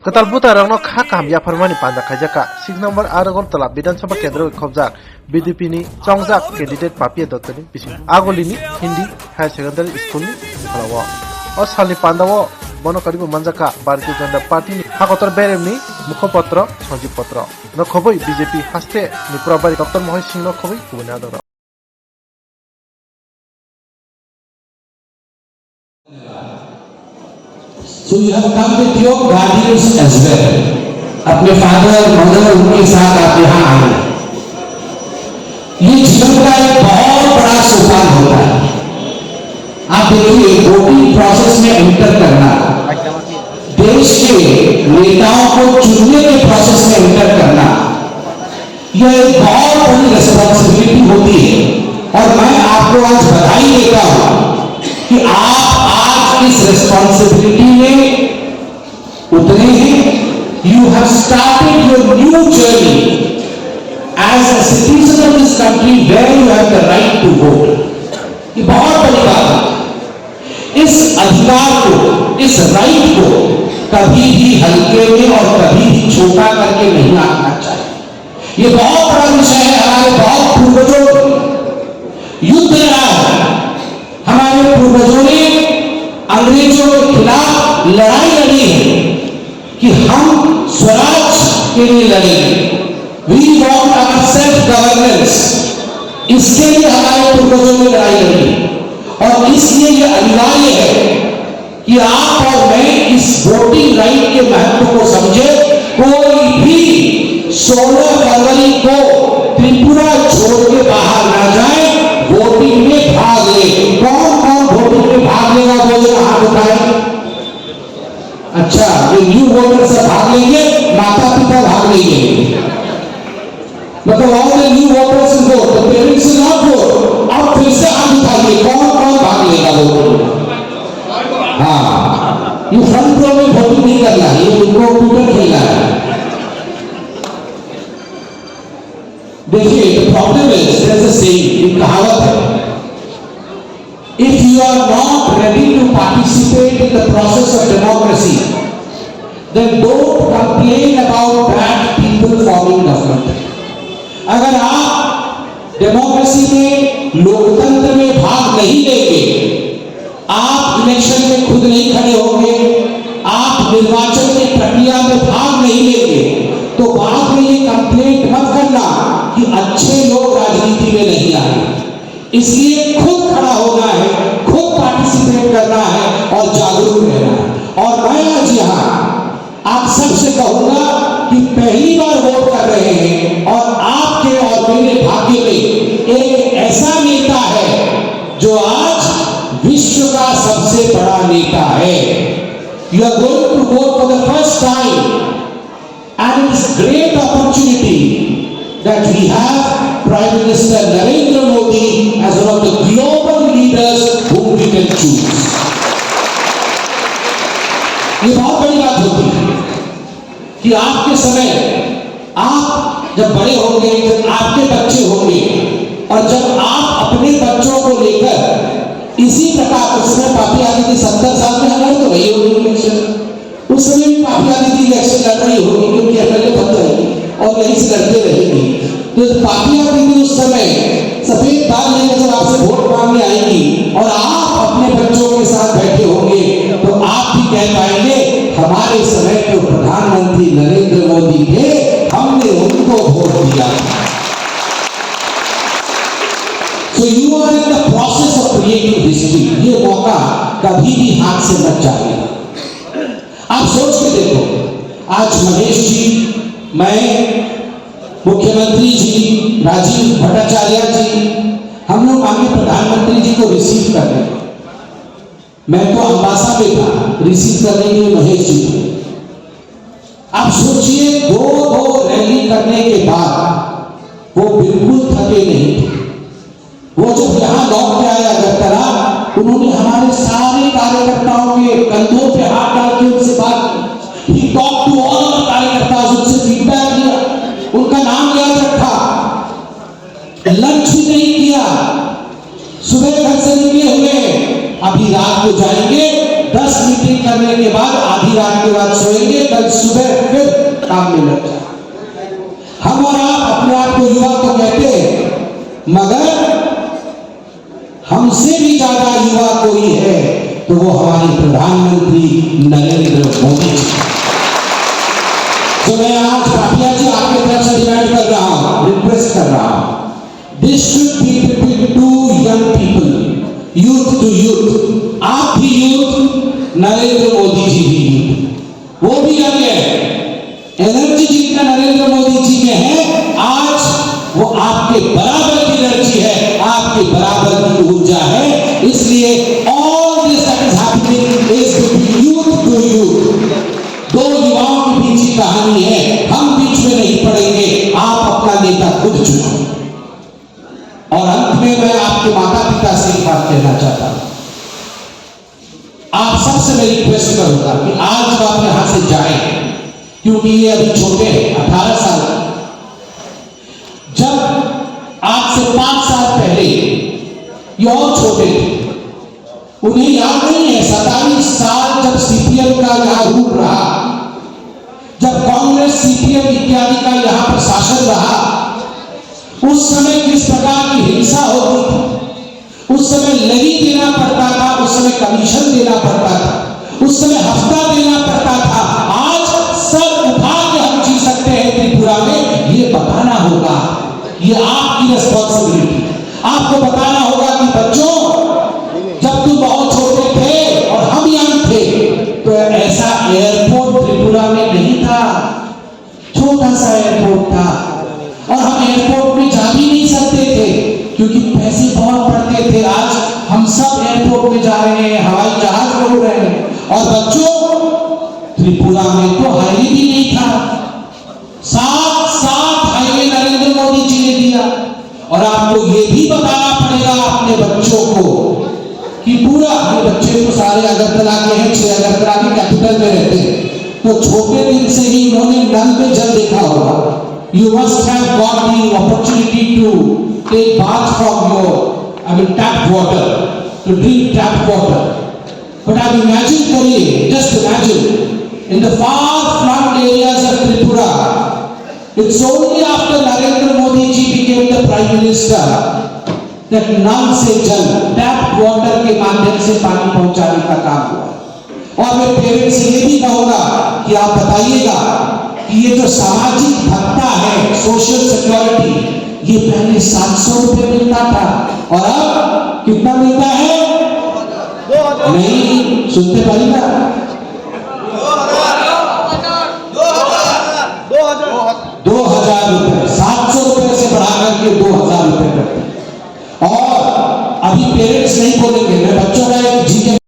Ketalputa rangno kha kamya farmani panda khajaka 6 number Agartala Vidansabha Kendra khobjak BDP ni chongjak candidate Papia Dottani bising Agolini Hindi Higher Secondary School ni phalawa o salni pandawo bono karibu manjaka Bharatiya Janata Party ni hakotor berem ni mukhopatra Sanjeev Patra no khoboi BJP haste ni prabari Dr. Mohit Singh no khoboi kubuna dora So you have come with your guardians as well. अपने father mother उनके साथ आप यहाँ आए। ये जीवन का एक बहुत बड़ा सोपान होता है। आप देखिए वोटिंग प्रोसेस में एंटर करना, देश के नेताओं को चुनने के प्रोसेस में एंटर करना, यह एक बहुत बड़ी रिस्पॉन्सिबिलिटी होती है। और मैं आपको आज बधाई देता हूँ कि आप आज इस रिस्पॉन्सिबिलिटी में उतरे हैं। You have started your new journey as a citizen of this country where you have the right to vote. ये बहुत बड़ी बात है। इस अधिकार को, इस राइट को कभी भी हल्के में और कभी भी छोटा करके नहीं आना चाहिए। ये बहुत बड़ा विषय है। हमारे बहुत पूर्वजों युद्ध लड़ा है, हमारे पूर्वजों ने अंग्रेजों के खिलाफ लड़ाई लड़ी है कि हम स्वराज के लिए लड़ेंगे। We want our self governance, इसके लिए हमारे पूर्वजों ने लड़ाई लड़ी। और इसलिए यह अनिवार्य है कि आप और मैं इस वोटिंग राइट के महत्व को समझे। कोई भी 16 फरवरी को त्रिपुरा छोड़ के बाहर ना जाए, वोटिंग में भाग ले। कौन कौन वोटिंग में भाग लेगा बोले हाथ उठाए। अच्छा, ये न्यू वोटर से भाग लेंगे, माता पिता भाग लेंगे, मतलब all the new voters will vote, the parents will not vote. अब फिर से हाथ उठाइए, कौन कौन भाग लेगा वोट में। हाँ, ये फ्रंट रो में वोटिंग नहीं करना है, ये कंप्यूटर खेलना है। देखिए, the problem is there is a saying, एक कहावत है, if you are not ready to participate in the process of democracy, then don't complain about bad people forming government. अगर आप डेमोक्रेसी में, लोकतंत्र में भाग नहीं लेंगे, आप इलेक्शन में खुद नहीं खड़े होंगे, आप निर्वाचन की प्रक्रिया में भाग नहीं लेंगे, तो बाद में ये कंप्लेंट मत करना कि अच्छे लोग राजनीति में नहीं आए। इसलिए खुद खड़ा होना है, खुद पार्टिसिपेट करना है और जागरूक रहना है। और मैं आज यहाँ आप सबसे कहूंगा कि पहली बार वोट कर रहे हैं और आपके और मेरे भाग्य में एक ऐसा नेता है जो आज विश्व का सबसे बड़ा नेता है। You are going to vote for the first time and it is great opportunity that we have Prime Minister Narendra Modi as one of the global leaders whom we can choose. ये बहुत बड़ी बात होती है कि आपके समय, आप जब बड़े होंगे, जब आपके बच्चे होंगे और जब आप अपने बच्चों को लेकर इसी प्रकार, उस समय पापी आदि थी 70 साल में लड़ तो रही होगी इलेक्शन, उस समय भी पापी आदि थी इलेक्शन लड़ रही होगी क्योंकि एमएलए बन रही और यहीं से लड़ते रहेंगी। तो पार्टियां भी उस समय सफेद बाल लेकर जब आपसे वोट मांगने आएंगी और आप अपने बच्चों के साथ बैठे होंगे तो आप भी कह पाएंगे हमारे समय के प्रधानमंत्री नरेंद्र मोदी थे, हमने उनको वोट दिया। So you are in the process of creating history. ये मौका कभी भी हाथ से मत जाएगा। आप सोच के देखो, आज महेश जी, मैं, मुख्यमंत्री जी, राजीव भट्टाचार्य जी, हम लोग आगे प्रधानमंत्री जी को रिसीव कर रहे हैं। मैं तो अम्बासा में था, रिसीव करने के लिए महेश जी थे। आप सोचिए, दो रैली करने के बाद वो बिल्कुल थके नहीं थे। वो जब यहाँ लौट के आया अगरतला, उन्होंने हमारे सारे कार्यकर्ताओं के कंधों पे हाथ डाल के उनसे बात की। He talked to all of the कार्यकर्ताओं, उनसे फीडबैक लिया, उनका नाम याद रखा, लंच भी नहीं किया, सुबह घर से निकले हुए, अभी रात को जाएंगे, 10 मीटिंग करने के बाद आधी रात के बाद सोएंगे, कल सुबह फिर काम में लग जाए। हम और आप अपने आप को युवा तो कहते हैं, मगर हमसे भी ज्यादा युवा कोई है तो वो हमारे प्रधानमंत्री नरेंद्र मोदी जी। तो मैं आज पाटिया जी आपके तरफ से डिमांड कर रहा हूं, रिक्वेस्ट कर रहा हूं, this should be between two young people, youth to youth. आप भी यूथ, नरेंद्र मोदी जी भी यूथ, वो भी यंग है। एनर्जी जितना नरेंद्र मोदी जी में है, आज वो आपके बराबर की एनर्जी है, आपके बराबर की ऊर्जा है। इसलिए all this that is happening is between youth to youth. दो युवाओं के बीच की कहानी है, हम बीच में नहीं पड़ेंगे, आप अपना नेता खुद चुनो। और अंत में मैं आपके माता पिता से एक बात कहना चाहता हूं, आप सबसे मैं रिक्वेस्ट करूंगा कि आज वो आप यहां से जाएं, क्योंकि ये अभी छोटे हैं, 18 साल। जब आज से 5 साल पहले ये और छोटे थे, उन्हें याद नहीं है 27 साल जब सीपीएम का यहां रूल रहा, जब कांग्रेस सीपीएम इत्यादि का यहां पर शासन रहा, उस समय किस प्रकार की हिंसा होती थी। उस समय लगी देना पड़ता था, उस समय कमीशन देना पड़ता था, उस समय हफ्ता देना पड़ता था। आज सर उठा के हम जी सकते हैं त्रिपुरा में, ये बताना होगा, ये आपकी रिस्पॉन्सिबिलिटी। आपको बताना होगा कि बच्चों, जब तुम बहुत छोटे थे और हम यंग थे तो ऐसा एयरपोर्ट त्रिपुरा में नहीं था, छोटा सा एयरपोर्ट था और हम एयरपोर्ट में जा भी नहीं सकते थे क्योंकि पैसे बहुत पड़ते थे। आज हम सब एयरपोर्ट में जा रहे हैं, हवाई जहाज में उड़ रहे हैं। और बच्चों, त्रिपुरा में तो हाईवे भी नहीं था, साथ हाईवे नरेंद्र मोदी जी ने दिया। और आपको ये भी बताना पड़ेगा अपने बच्चों को कि पूरा, ये बच्चे तो सारे अगरतला के हैं, 6 अगरतला के कैपिटल में रहते हैं, तो छोटे दिन से ही उन्होंने नल में जल देखा होगा। You must have got the opportunity to take bath from your, tap water, to drink tap water. But अब imagine करिए, just imagine, in the far-flung areas of Tripura, it's only after Narendra Modi ji became the Prime Minister that नल से जल, tap water के माध्यम से पानी पहुंचाने का काम हुआ। और मैं पेरेंट्स से ये भी कहूँगा कि आप बताइएगा कि ये जो सामाजिक भत्ता है, सोशल सिक्योरिटी, ये पहले 700 रुपए मिलता था और अब कितना मिलता है? 2000। नहीं सुनते पाली ना, 2000 रुपए, 700 रुपए से बढ़ाकर के 2000 रुपए करते। और अभी पेरेंट्स नहीं बोलेंगे, मैं बच्चों का एक जी